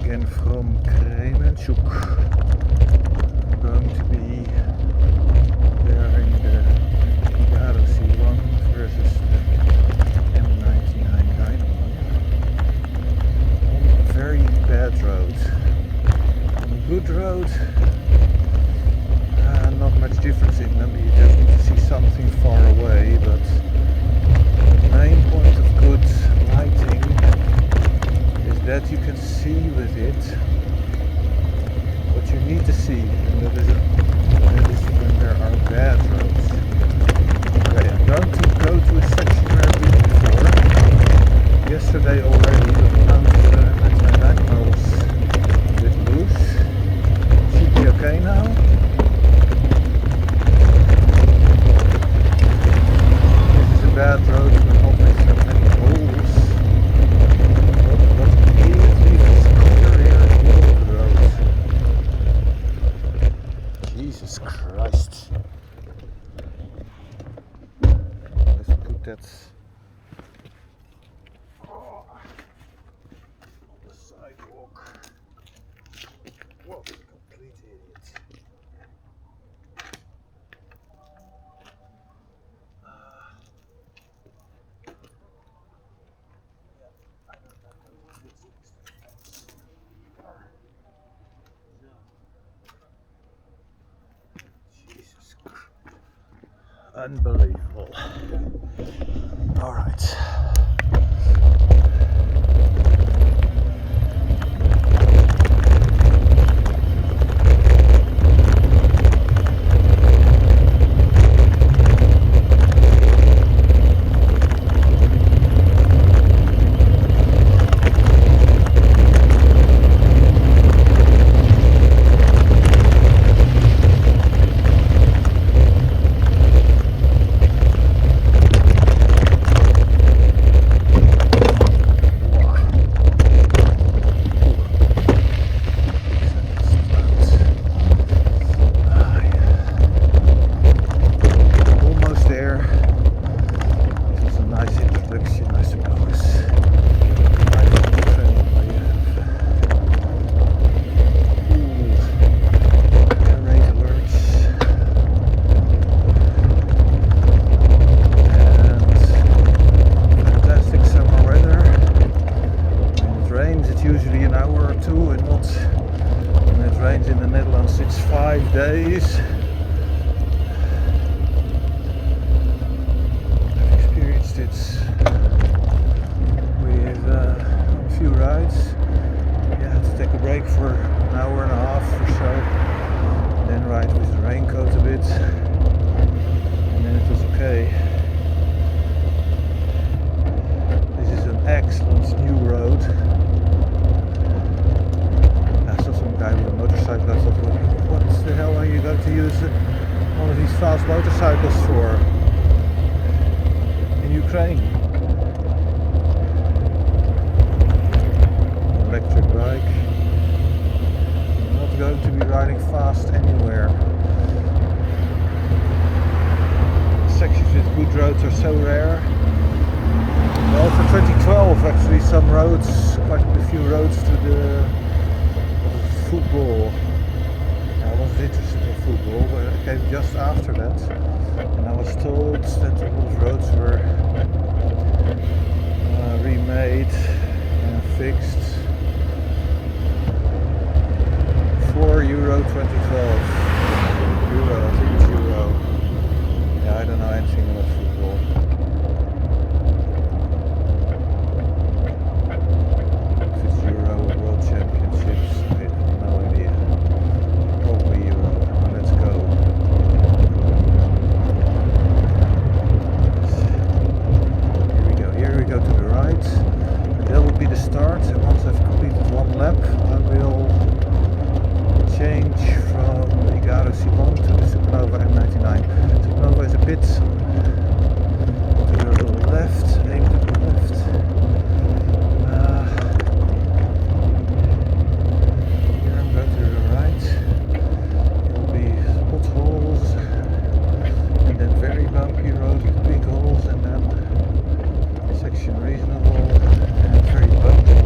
again from Kremenchuk. I'm going to be there in the Igaro C1 versus the M99-dynamo on a very bad road. On a good road, not much difference in them. You just need to see something far away, but the main point of good lighting is that you can see with it what you need to see, and that is when there are bad roads. Okay, I'm going to go to a section where I've been before. Yesterday already, but now the M99 was a bit loose. Should be okay now. Bad road with always so many holes. What immediately is clear here in the middle of the road. Jesus Christ. Let's put that on the sidewalk. What a complete idiot. Unbelievable. All right. Usually an hour or two, and not when it rains in the Netherlands it's 5 days. I've experienced it with a few rides. You have to take a break for an hour and a half or so, then ride with the raincoat a bit, and then it was okay. This is an excellent new road. Guy with a motorcycle. I thought, what the hell are you going to use one of these fast motorcycles for in Ukraine? Electric bike. I'm not going to be riding fast anywhere. Sections with good roads are so rare. Well, for 2012 actually some roads, quite a few roads to the football. I wasn't interested in football, but I came just after that, and I was told that all those roads were remade and fixed for Euro 2012. I think it's Euro. Yeah, I don't know anything about football. If it's Euro or World Championships, no idea. Probably Euro. Let's go. Here we go to the right. And that will be the start. And once I've completed one lap, I will change from the Igaro C1 to the Supernova M99. Supernova is a bit to the left, aim to the left. Here I'm going to the right. There will be potholes, and then very bumpy road with big holes, and then section reasonable and very bumpy.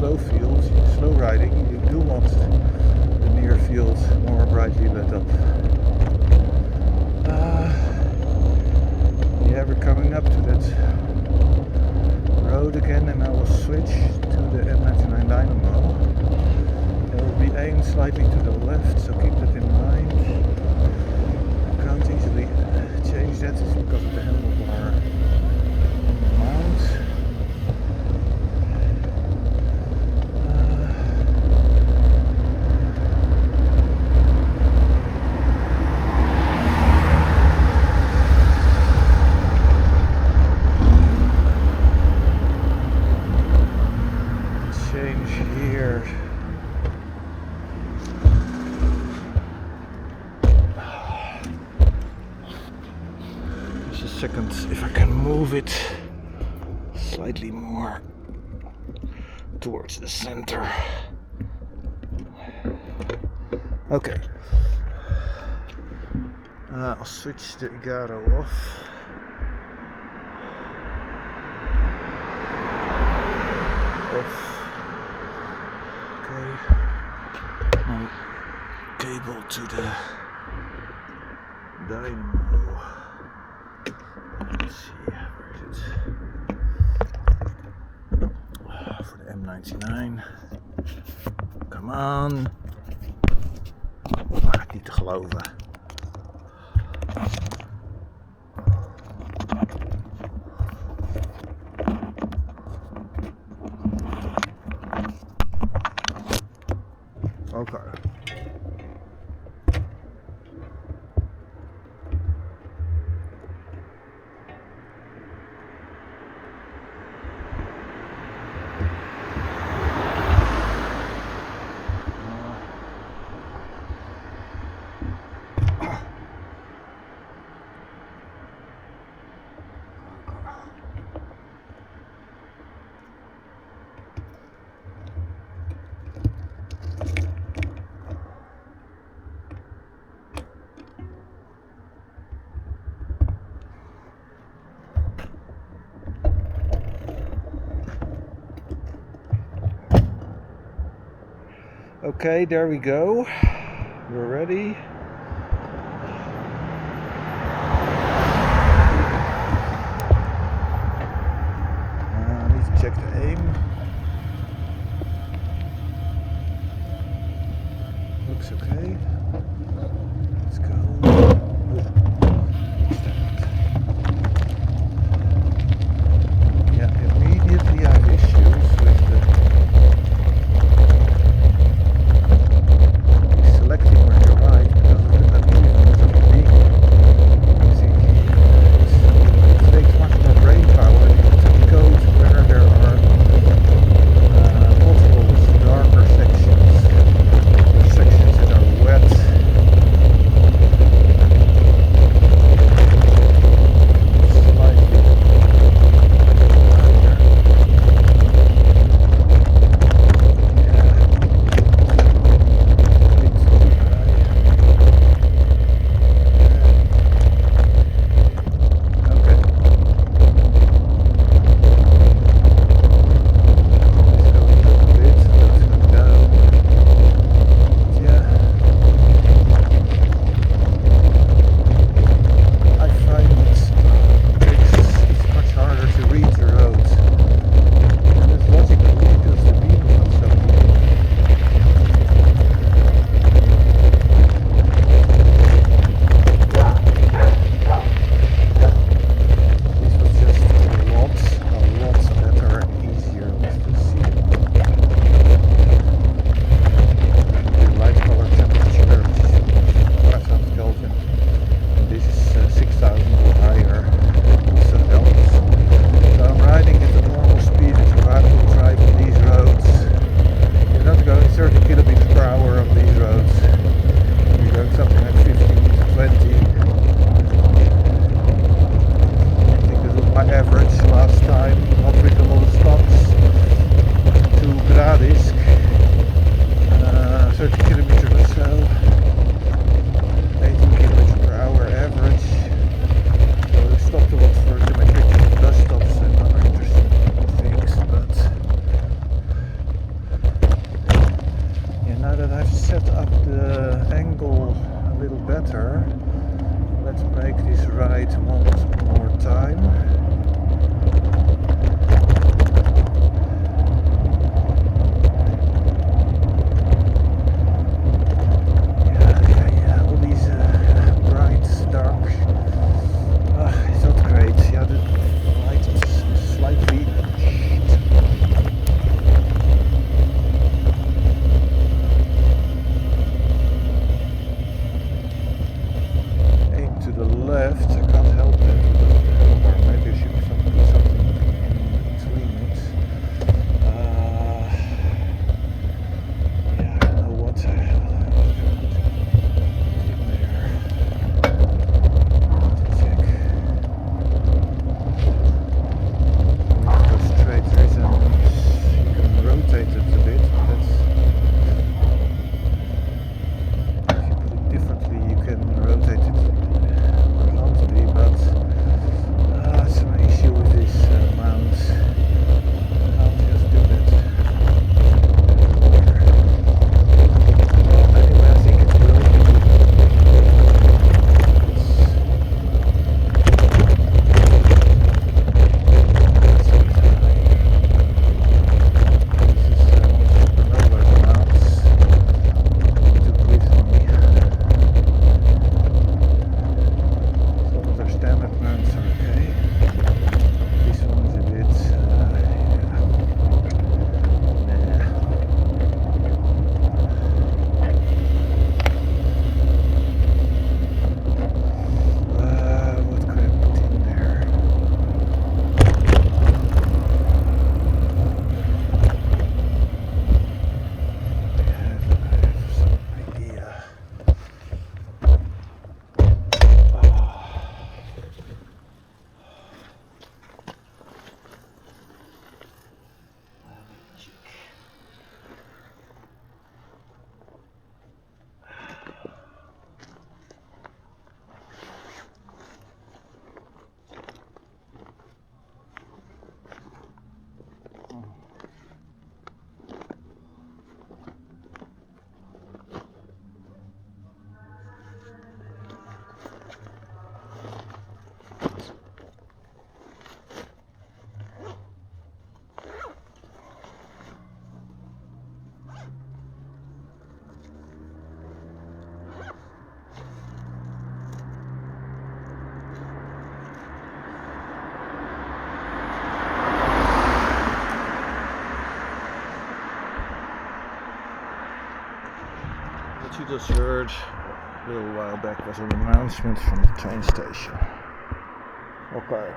slow fields, slow riding, you do want the near field more brightly lit up. Yeah, we're coming up to that road again, and I will switch to the M99-dynamo. It will be aimed slightly to the left, so keep that in mind. I can't easily change that, it's because of the handlebar mount. Here. Just a second, if I can move it slightly more towards the center. Okay. I'll switch the Igaro off. My cable to the dynamo. Let's see, where is it? For the M99. Come on. Mag ik niet te geloven. Okay. Okay, there we go. We're ready. I need to check the aim. Looks okay. Let's go. Yeah, immediately I have issues with the selecting where to ride because of the uneasiness of the vehicle. It takes much more brain power to go to where there are potholes, darker sections, or sections that are wet. Now that I've set up the angle a little better, let's make this ride one more time. Yeah, all these bright, dark. It's not great. Yeah, the light is slightly. To the left, I can't help it, or maybe I should put something in between it. Yeah, I don't know what in there. To check. When it goes straight, there is you can rotate it a bit. If you put it differently, you can rotate it. But some issue with this mount. I'll just do that. Anyway, I think it's brilliant. What you just heard a little while back was an announcement from the train station. Okay.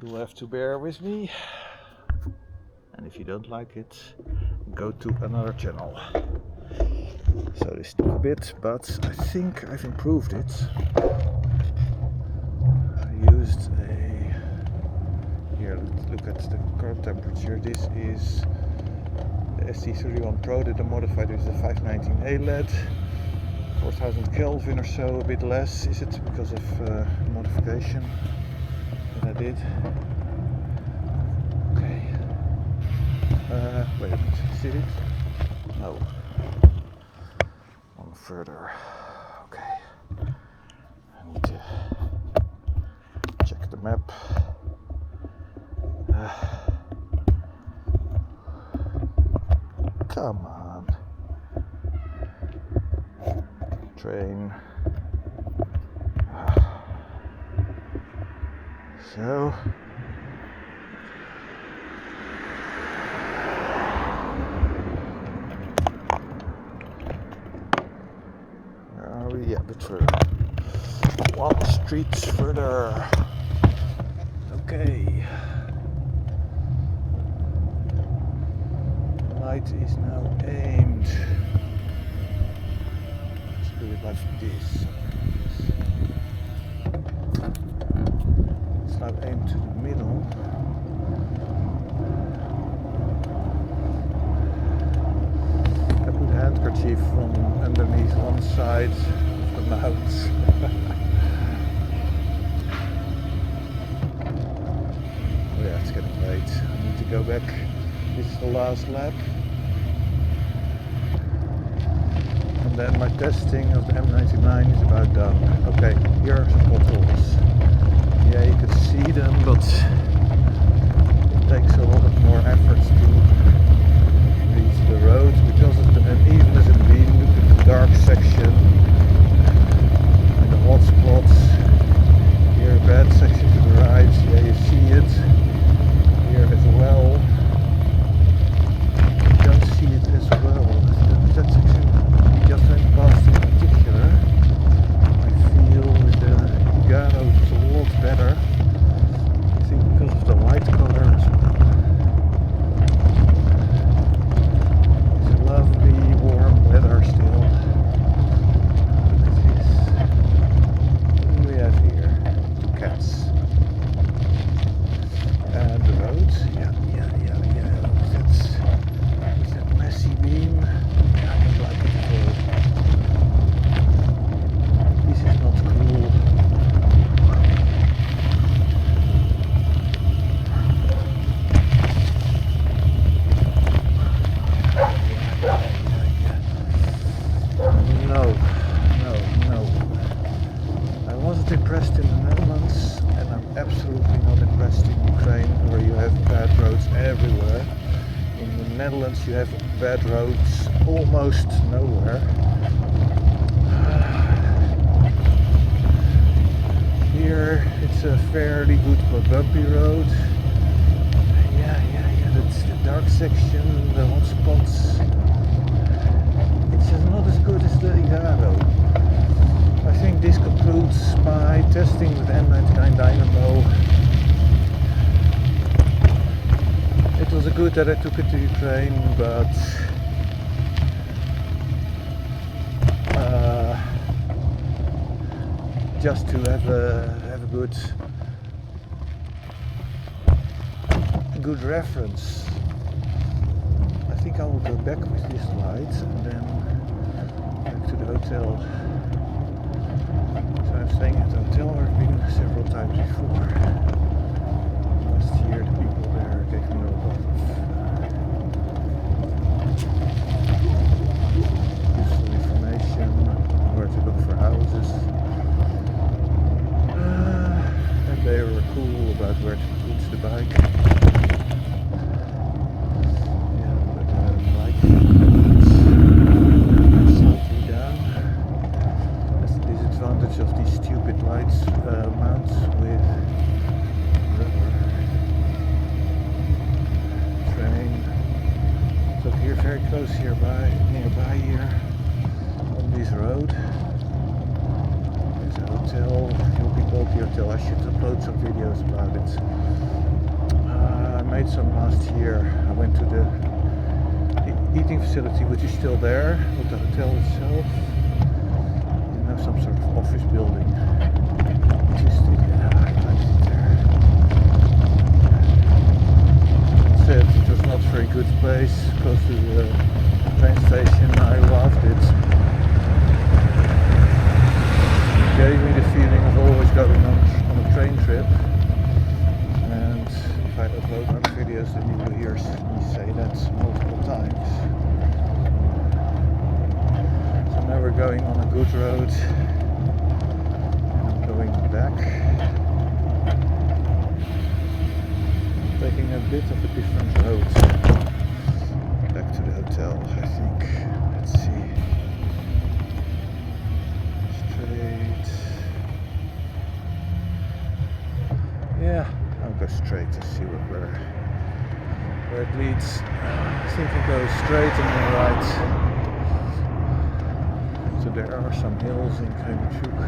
You'll have to bear with me, and if you don't like it, go to another channel. So this took a bit, but I think I've improved it. I used here, look at the current temperature. This is the ST31 Pro that I modified with the 519A LED, 4000 Kelvin or so, a bit less. Is it because of modification that I did? Okay. Wait a minute, is it? No. One further. Okay. I need to check the map. Come on. Train. So. Where are we? Yeah, a bit further. One street further. Okay. light is now aimed. Let's do it like this. It's now aimed to the middle. I put a handkerchief from underneath one side of the mount. Oh yeah, it's getting late. I need to go back. This is the last lap. And then my testing of the M99 is about done. Okay, here are some potholes. Yeah, you can see them, but it takes a lot of more effort to reach the road because of the unevenness in the beam. Look at the dark section and the hot spots. Here, a bad section to the right. Yeah, you see it. Here as well. You don't see it as well. That section just went past in particular. I feel with the Igaro it's a lot better. I think because of the light color as well. It's lovely warm weather still. Look at this. What do we have here? Two cats. And the road. Yeah. With that messy beam. I don't like it at all. This is not cool. No. I wasn't impressed in the Netherlands, and I'm absolutely not impressed in Ukraine, where you have bad roads everywhere. In the Netherlands you have bad roads almost nowhere. Here it's a fairly good but bumpy road. Yeah, that's the dark section, the hot spots. It's just not as good as the Igaro. I think this concludes my testing with M99-dynamo. It was good that I took it to Ukraine, but just to have a good reference. I think I will go back with this light and then back to the hotel. So I'm staying at the hotel where I've been several times before. Last year the people there gave me a lot of useful information on where to look for houses. And they were cool about where to put the bike. Of these stupid lights mounts with rubber. Train. So here, very close nearby here on this road. There's a hotel. You'll be called the hotel. I should upload some videos about it. I made some last year. I went to the eating facility, which is still there, but the hotel itself. Some sort of office building. Just I liked it there. It said it was not a very good place, close to the train station. I loved it. It gave me the feeling of always going on a train trip. And if I upload my videos, then you will hear me say that multiple times. Now we're going on a good road, and I'm going back, taking a bit of a different road back to the hotel, I think. Let's see, straight, yeah, I'll go straight to see where it leads. I think I go straight and then right. So there are some hills in Kremenchuk,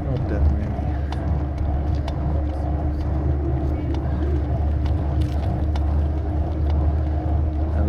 not that many. And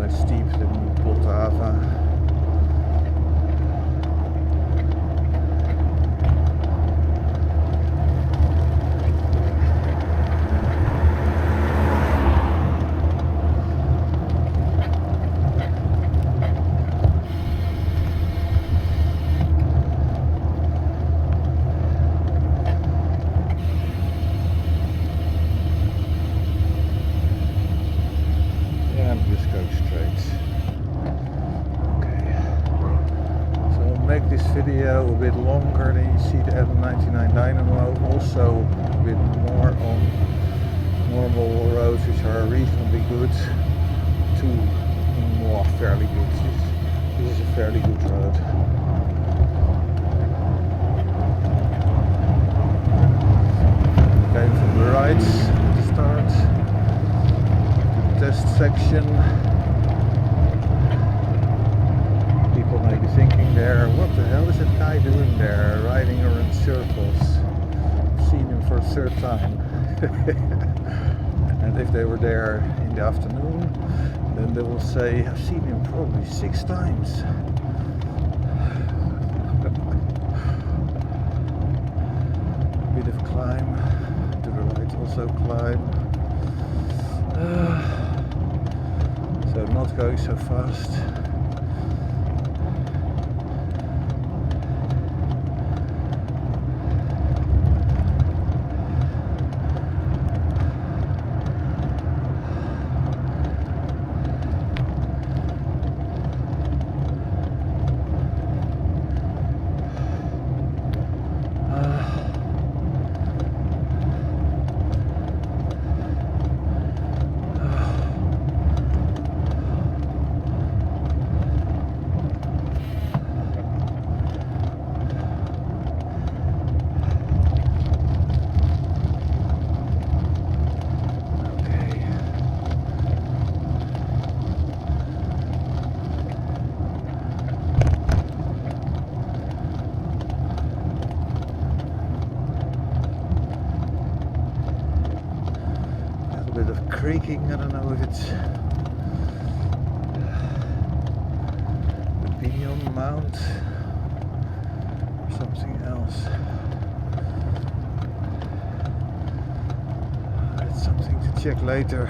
see the M99-dynamo also a bit more on normal roads which are reasonably good to more fairly good. This is a fairly good road. Going from the right at the start to the test section. People may be thinking there, what the hell is that guy doing there, riding around circles? I've seen him for a third time. And if they were there in the afternoon, then they will say, I've seen him probably 6 times. A bit of climb, to the right also climb. So not going so fast. Bit of creaking, I don't know if it's the pinion mount or something else. That's something to check later.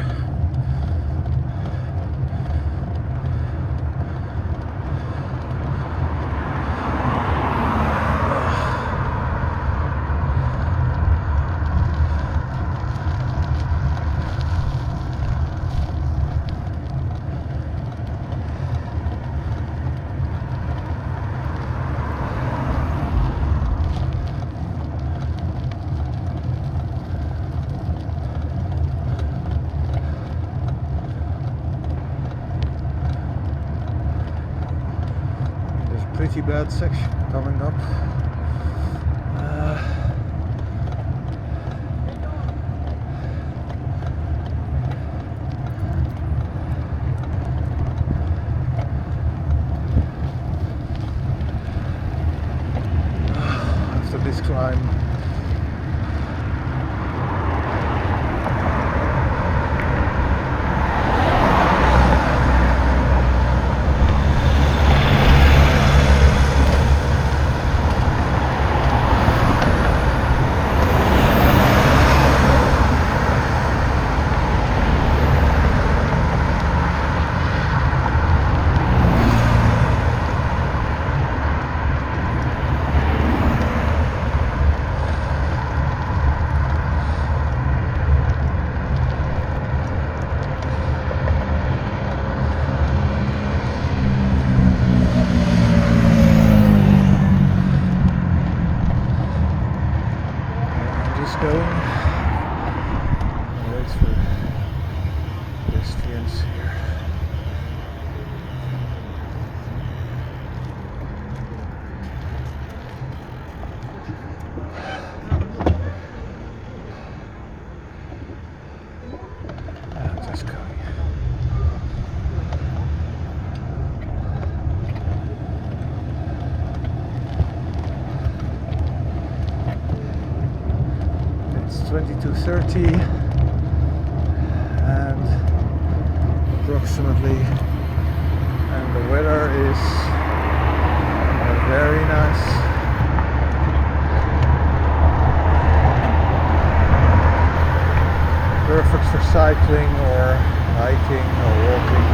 Pretty bad section coming up. After this climb, going. Wait for pedestrians here. Just going. It's 22:30 and approximately, and the weather is very nice. Perfect for cycling or hiking or walking.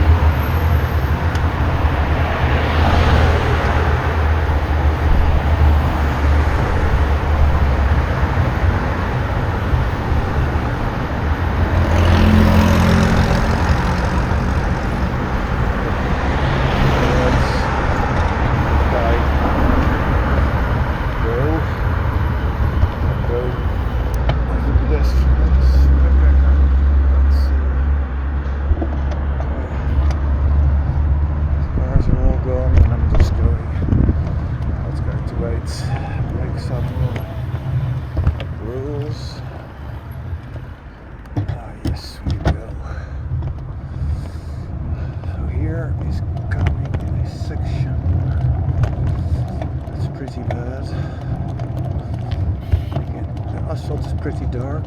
Go. dark.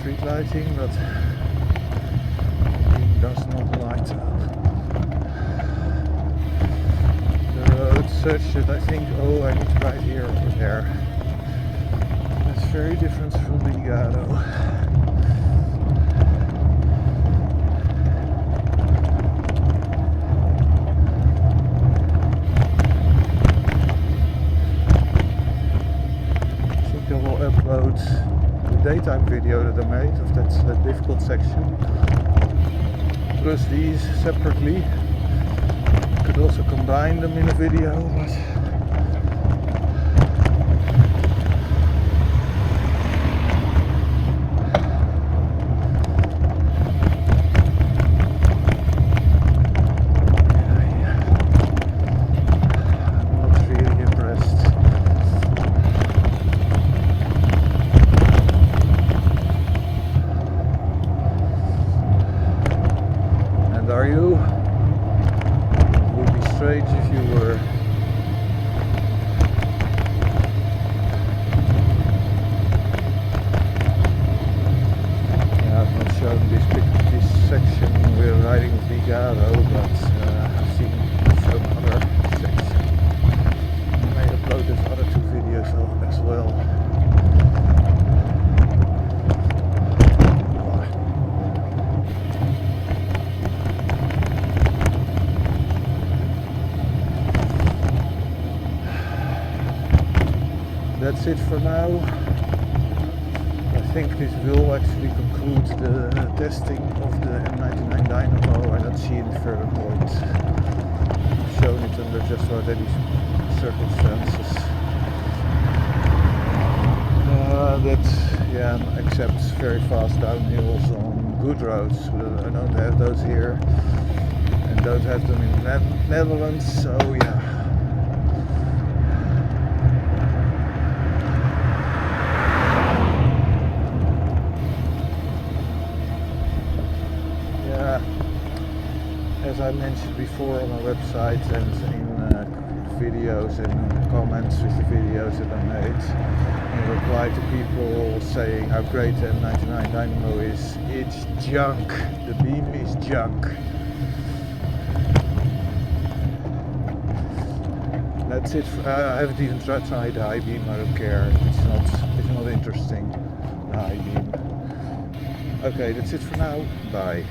Street lighting, but it does not light up. The road such that I think, oh, I need to ride here or there. That's very different from the Igaro. I think I will upload daytime video that I made of that difficult section, plus these separately. Could also combine them in a video, but I'm not really impressed. Are you? It would be strange if you were. Yeah, I've not shown this section we're riding with the Igaro, but I've seen some other section. I may upload those other two videos as well. That's it for now. I think this will actually conclude the testing of the M99-dynamo. I don't see any further point. I've shown it under just about any circumstances. That accepts very fast downhills on good roads. I don't have those here and don't have them in the Netherlands, so yeah. As I mentioned before on my website and in videos and comments with the videos that I made, in reply to people saying how great the M99-dynamo is, it's junk. The beam is junk. That's it. I haven't even tried the high beam. I don't care. It's not interesting. The high beam. Okay, that's it for now. Bye.